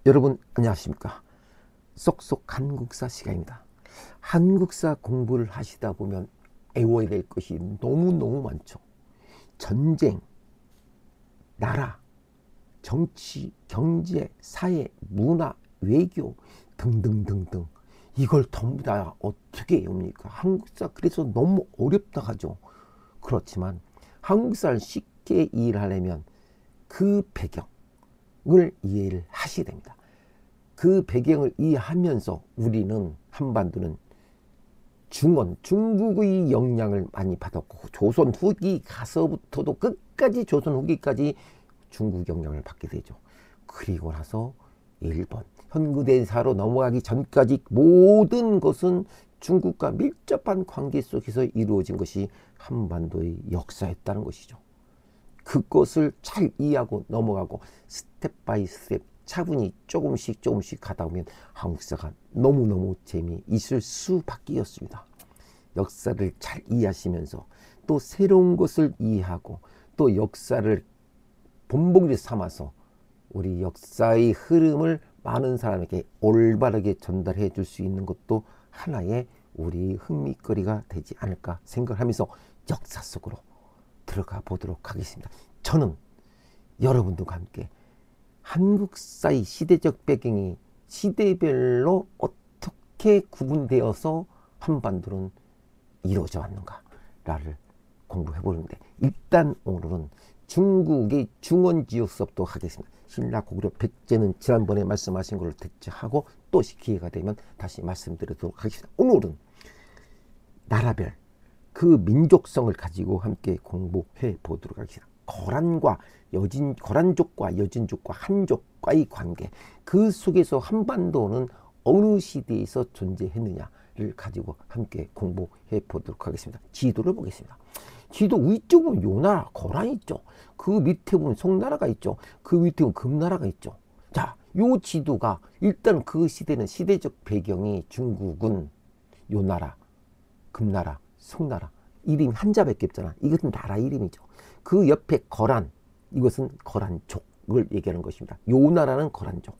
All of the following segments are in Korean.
여러분 안녕하십니까. 쏙쏙 한국사 시간입니다. 한국사 공부를 하시다 보면 외워야 될 것이 너무너무 많죠. 전쟁, 나라, 정치, 경제, 사회, 문화, 외교 등등등등 이걸 전부 다 어떻게 외웁니까? 한국사 그래서 너무 어렵다 하죠. 그렇지만 한국사를 쉽게 이해하려면 그 배경을 이해를 하셔야 됩니다. 그 배경을 이해하면서 우리는 한반도는 중국의 영향을 많이 받았고 조선 후기 가서부터도 끝까지 조선 후기까지 중국 영향을 받게 되죠. 그리고 나서 일본 현대사로 넘어가기 전까지 모든 것은 중국과 밀접한 관계 속에서 이루어진 것이 한반도의 역사였다는 것이죠. 그것을 잘 이해하고 넘어가고 스텝 바이 스텝 차분히 조금씩 가다 보면 한국사가 너무너무 재미있을 수밖에 없습니다. 역사를 잘 이해하시면서 또 새로운 것을 이해하고 또 역사를 본보기를 삼아서 우리 역사의 흐름을 많은 사람에게 올바르게 전달해 줄 수 있는 것도 하나의 우리 흥미거리가 되지 않을까 생각하면서 역사 속으로 들어가 보도록 하겠습니다. 저는 여러분들과 함께 한국사의 시대적 배경이 시대별로 어떻게 구분되어서 한반도는 이루어져 왔는가를 공부해 보는데, 일단 오늘은 중국의 중원지역 수업도 하겠습니다. 신라 고구려 백제는 지난번에 말씀하신 걸 대체하고 또 기회가 되면 다시 말씀드리도록 하겠습니다. 오늘은 나라별 그 민족성을 가지고 함께 공부해 보도록 하겠습니다. 거란족과 여진족과 한족과의 관계, 그 속에서 한반도는 어느 시대에서 존재했느냐를 가지고 함께 공부해 보도록 하겠습니다. 지도를 보겠습니다. 지도 위쪽 보면 요나라, 거란이 있죠. 그 밑에 보면 송나라가 있죠. 그 밑에 보면 금나라가 있죠. 자, 요 지도가 일단 그 시대는 시대적 배경이 중국은 요나라, 금나라, 송나라 이름이 한자밖에 없잖아. 이것은 나라 이름이죠. 그 옆에 거란, 이것은 거란족을 얘기하는 것입니다. 요 나라는 거란족.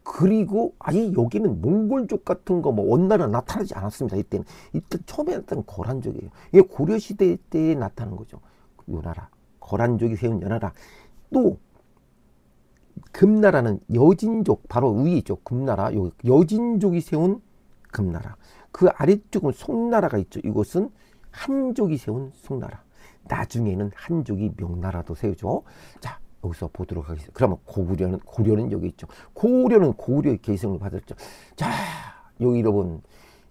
그리고 여기는 몽골족 같은 거 뭐 원나라 나타나지 않았습니다. 이때 처음에 나타난 거란족이에요. 이게 고려시대 때 나타난 거죠. 요 나라, 거란족이 세운 요 나라. 또 금나라는 여진족, 바로 위에 있죠. 금나라, 여진족이 세운 금나라. 그 아래쪽은 송나라가 있죠. 이것은 한족이 세운 송나라. 나중에는 한족이 명나라도 세우죠. 자, 여기서 보도록 하겠습니다. 그러면 고려는 여기 있죠. 고려는 고려의 계승을 받았죠. 자, 여기 여러분,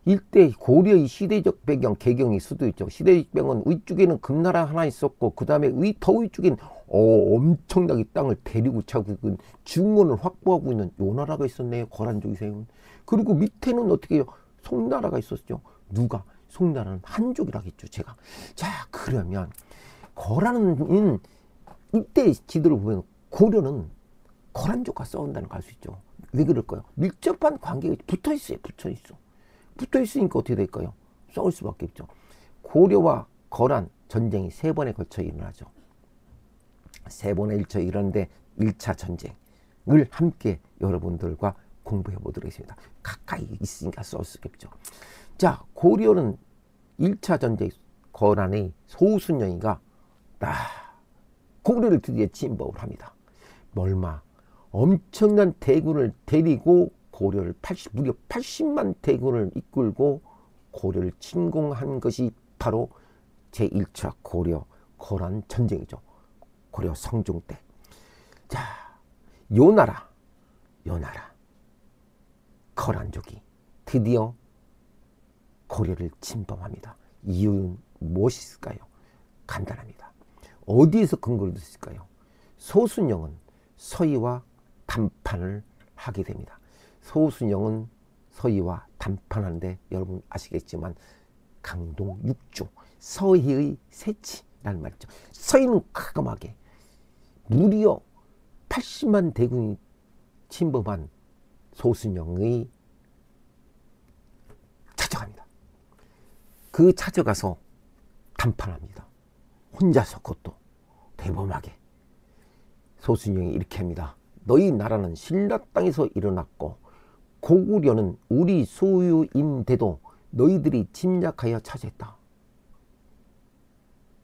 일대 고려의 시대적 배경, 개경이 수도 있죠. 시대적 배경은 위쪽에는 금나라 하나 있었고, 그 다음에 더 위쪽에는 엄청나게 땅을 데리고 차고 중원을 확보하고 있는 요 나라가 있었네요. 거란족이 세운. 그리고 밑에는 어떻게 해요? 송나라가 있었죠. 누가? 송나라는 한족이라고 했죠, 제가. 자, 그러면 거란은 이때 지도를 보면 고려는 거란족과 싸운다는 걸 알 수 있죠. 왜 그럴까요? 밀접한 관계가 붙어 있어요. 붙어 있으니까 어떻게 될까요? 싸울 수밖에 없죠. 고려와 거란 전쟁이 3번에 걸쳐 일어나죠. 3번에 걸쳐 일어나는데 1차 전쟁을 함께 여러분들과 공부해 보도록 하겠습니다. 가까이 있으니까 싸울 수 없죠. 자, 고려는 1차 전쟁 거란의 소순영이가 고려를 드디어 침범을 합니다. 엄청난 대군을 데리고 고려를 무려 80만 대군을 이끌고 고려를 침공한 것이 바로 제1차 고려 거란 전쟁이죠. 고려 성종 때. 자, 요 나라 거란족이 드디어 고려를 침범합니다. 이유는 무엇일까요? 간단합니다. 어디에서 근거를 뒀을까요? 소순영은 서희와 담판을 하게 됩니다. 소순영은 서희와 담판하는데 여러분 아시겠지만 강동 6조 서희의 세치라는 말이죠. 서희는 과감하게 무려 80만 대군이 침범한 소순영의 찾아갑니다. 그 찾아가서 담판합니다. 혼자서 그것도 대범하게. 소순영이 이렇게 합니다. 너희 나라는 신라 땅에서 일어났고 고구려는 우리 소유인데도 너희들이 침략하여 차지했다.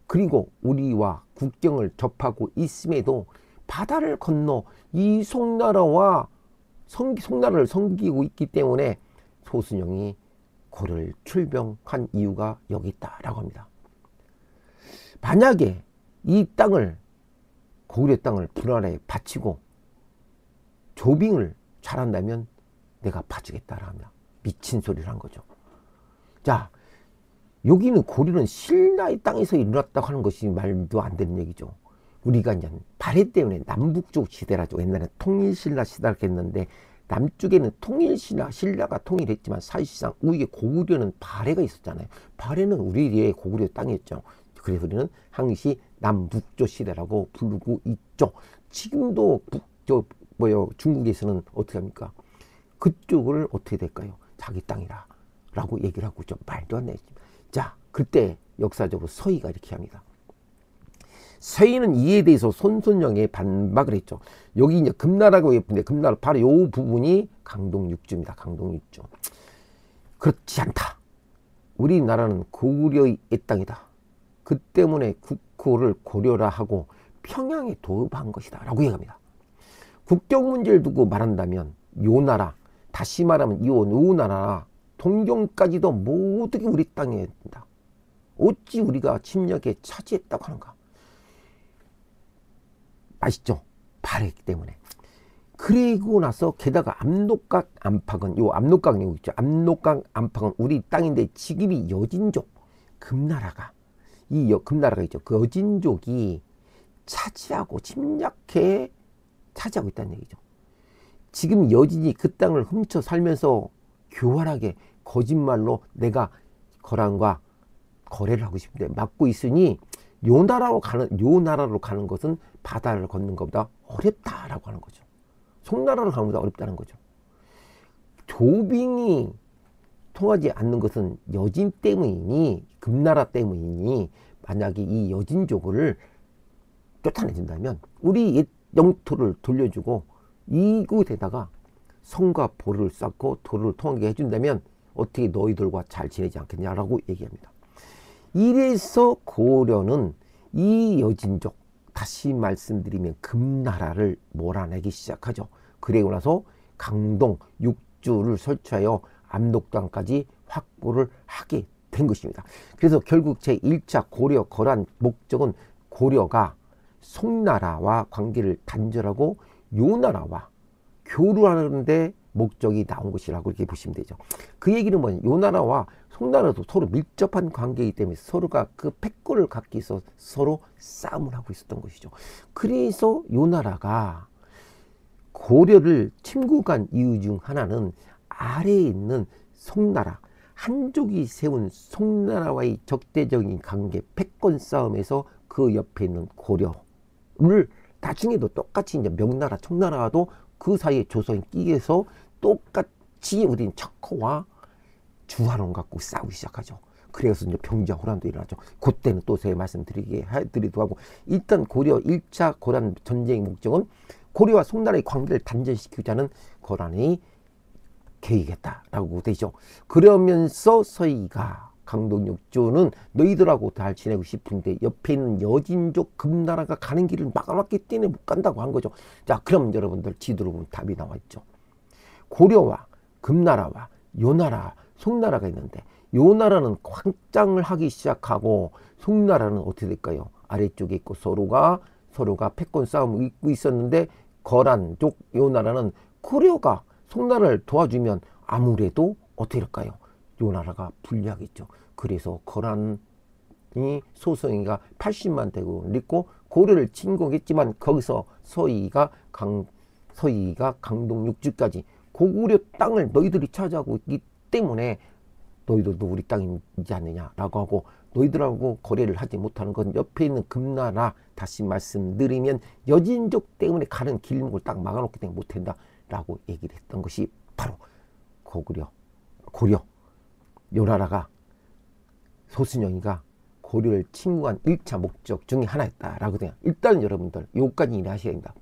그리고 우리와 국경을 접하고 있음에도 바다를 건너 이 송나라를 섬기고 있기 때문에 소순영이 고려를 출병한 이유가 여기 있다라고 합니다. 만약에 이 땅을, 고구려 땅을 불안에 바치고 조빙을 잘한다면 내가 봐주겠다라 합니다. 미친 소리를 한 거죠. 자, 여기는 고려는 신라의 땅에서 일어났다고 하는 것이 말도 안 되는 얘기죠. 우리가 이제 발해 때문에 남북쪽 시대라죠. 옛날에 통일신라 시대라고 했는데 남쪽에는 신라가 통일했지만 사실상 우리의 고구려는 발해가 있었잖아요. 발해는 우리의 고구려 땅이었죠. 그래서 우리는 항시 남북조 시대라고 부르고 있죠. 지금도 중국에서는 어떻게 합니까? 그쪽을 어떻게 될까요? 자기 땅이라 라고 얘기를 하고 있죠. 말도 안 되죠. 자, 그때 역사적으로 서희가 이렇게 합니다. 서희는 이에 대해서 손손영에 반박을 했죠. 여기 이제 금나라고 예쁜데 금나라 바로 요 부분이 강동육주입니다. 강동육주. 그렇지 않다. 우리나라는 고구려의 땅이다. 그 때문에 국호를 고려라 하고 평양에 도읍한 것이다 라고 얘기합니다. 국경 문제를 두고 말한다면 요 나라, 다시 말하면 요 나라 동경까지도 모두 우리 땅에 있다. 어찌 우리가 침략에 차지했다고 하는가. 아시죠? 발했기 때문에. 그리고 나서 게다가 압록강 안팎은, 요 압록강 여기 있죠. 압록강 안팎은 우리 땅인데 지금이 여진족, 금나라가 금나라가 있죠. 그 여진족이 차지하고 침략해 차지하고 있다는 얘기죠. 지금 여진이 그 땅을 훔쳐 살면서 교활하게 거짓말로 내가 거란과 거래를 하고 싶은데 막고 있으니 요 나라로 가는 것은 바다를 걷는 것보다 어렵다라고 하는 거죠. 송나라로 가는 것보다 어렵다는 거죠. 조빙이 통하지 않는 것은 여진 때문이니, 금나라 때문이니, 만약에 이 여진족을 쫓아내준다면 우리 옛 영토를 돌려주고 이곳에다가 성과 보를 쌓고 도를 통하게 해준다면 어떻게 너희들과 잘 지내지 않겠냐라고 얘기합니다. 이래서 고려는 이 여진족, 다시 말씀드리면 금나라를 몰아내기 시작하죠. 그리고 나서 강동, 육주를 설치하여 압록강까지 확보를 하게 된 것입니다. 그래서 결국 제1차 고려 거란 목적은 고려가 송나라와 관계를 단절하고 요 나라와 교류하는 데 목적이 나온 것이라고 이렇게 보시면 되죠. 그 얘기는 뭐냐, 요 나라와 송나라도 서로 밀접한 관계이기 때문에 서로가 그 패권을 갖기 위해서 서로 싸움을 하고 있었던 것이죠. 그래서 요 나라가 고려를 침공한 이유 중 하나는 아래에 있는 송나라, 한족이 세운 송나라와의 적대적인 관계, 패권 싸움에서 그 옆에 있는 고려를 나중에도 똑같이 이제 명나라, 청나라와도 그 사이에 조선이 끼게서 똑같이 우리는 척호와 주화론 갖고 싸우기 시작하죠. 그래서 이제 병자 호란도 일어나죠. 그때는 또 제가 말씀드리기도 하고, 일단 고려 1차 고란 전쟁의 목적은 고려와 송나라의 관계를 단절시키자는 고란의 계획이겠다라고 되죠. 그러면서 서희가 강동육주는 너희들하고 잘 지내고 싶은데 옆에 있는 여진족 금나라가 가는 길을 막아놨기 때문에 못 간다고 한 거죠. 자, 그럼 여러분들 지도로 보면 답이 나와 있죠. 고려와 금나라와 요나라, 송나라가 있는데 요 나라는 확장을 하기 시작하고 송나라는 어떻게 될까요? 아래쪽에 있고 서로가 패권 싸움을 입고 있었는데 거란족 요 나라는 고려가 송나라를 도와주면 아무래도 어떻게 될까요? 요 나라가 불리하겠죠. 그래서 거란이 소성이가 80만 대군을 잃고 고려를 침공했지만 거기서 서희가 강동육주까지 고구려 땅을 너희들이 차지하고 있기 때문에 너희들도 우리 땅이지 않느냐라고 하고, 너희들하고 거래를 하지 못하는 건 옆에 있는 금나라, 다시 말씀드리면 여진족 때문에 가는 길목을 딱 막아놓기 때문에 못한다 라고 얘기를 했던 것이 바로 고려 요 나라가 소순영이가 고려를 침공한 1차 목적 중에 하나였다라고 돼요. 일단 여러분들 요까지 이해하셔야 됩니다.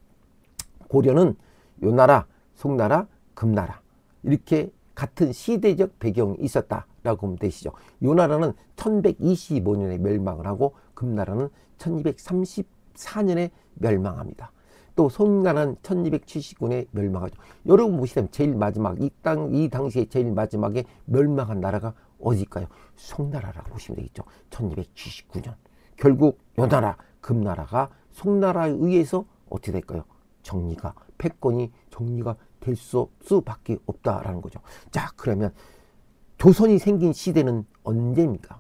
고려는 요나라, 송나라, 금나라 이렇게 같은 시대적 배경이 있었다라고 보면 되시죠. 요나라는 1125년에 멸망을 하고 금나라는 1234년에 멸망합니다. 또 송나라는 1279년에 멸망하죠. 여러분 보시면 제일 마지막 이 당시에 제일 마지막에 멸망한 나라가 어디일까요? 송나라라고 보시면 되겠죠. 1279년. 결국 요나라, 금나라가 송나라에 의해서 어떻게 될까요? 정리가, 패권이 정리가 될 수밖에 없다라는 거죠. 자, 그러면 조선이 생긴 시대는 언제입니까?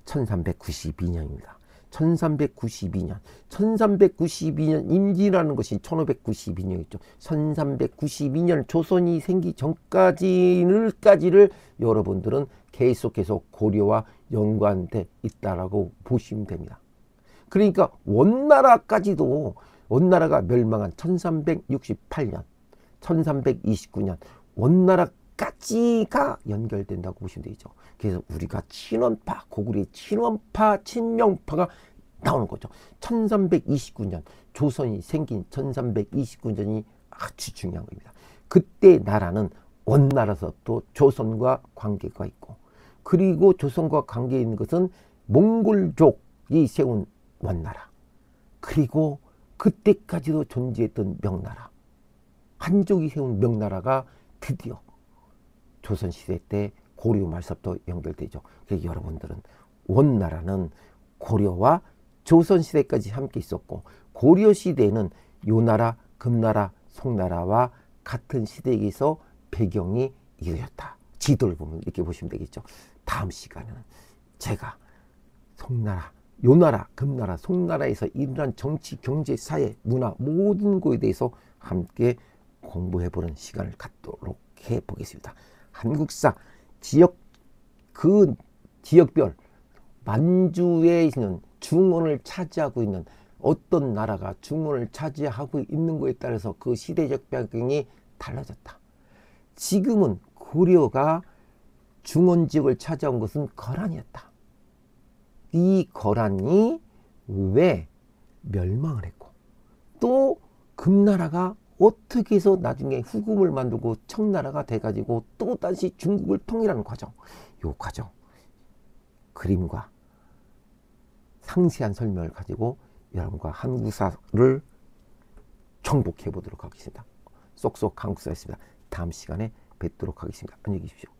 1392년입니다. 1392년 임진이라는 것이 1592년이죠. 1392년 조선이 생기 전까지를 여러분들은 계속해서 고려와 연관돼 있다라고 보시면 됩니다. 그러니까 원나라가 멸망한 1368년, 1329년 원나라까지가 연결된다고 보시면 되죠. 그래서 우리가 친원파, 고구려의 친원파, 친명파가 나오는 거죠. 1329년 조선이 생긴 1329년이 아주 중요한 겁니다. 그때 나라는 원나라에서 또 조선과 관계가 있고, 그리고 조선과 관계 있는 것은 몽골족이 세운 원나라, 그리고 그때까지도 존재했던 명나라, 한족이 세운 명나라가 드디어 조선시대 때 고려 말서부터 연결되죠. 그래서 여러분들은 원나라는 고려와 조선시대까지 함께 있었고, 고려시대에는 요나라, 금나라, 송나라와 같은 시대에서 배경이 이루어졌다. 지도를 보면 이렇게 보시면 되겠죠. 다음 시간에는 제가 송나라, 요나라, 금나라, 송나라에서 일어난 정치, 경제, 사회, 문화 모든 것에 대해서 함께 공부해보는 시간을 갖도록 해보겠습니다. 한국사 지역별 만주에 있는 중원을 차지하고 있는 어떤 나라가 중원을 차지하고 있는 것에 따라서 그 시대적 배경이 달라졌다. 지금은 고려가 중원 지역을 차지한 것은 거란이었다. 이 거란이 왜 멸망을 했고, 또 금나라가 어떻게 해서 나중에 후금을 만들고 청나라가 돼가지고 또 다시 중국을 통일하는 과정, 이 과정 그림과 상세한 설명을 가지고 여러분과 한국사를 정복해 보도록 하겠습니다. 쏙쏙 한국사였습니다. 다음 시간에 뵙도록 하겠습니다. 안녕히 계십시오.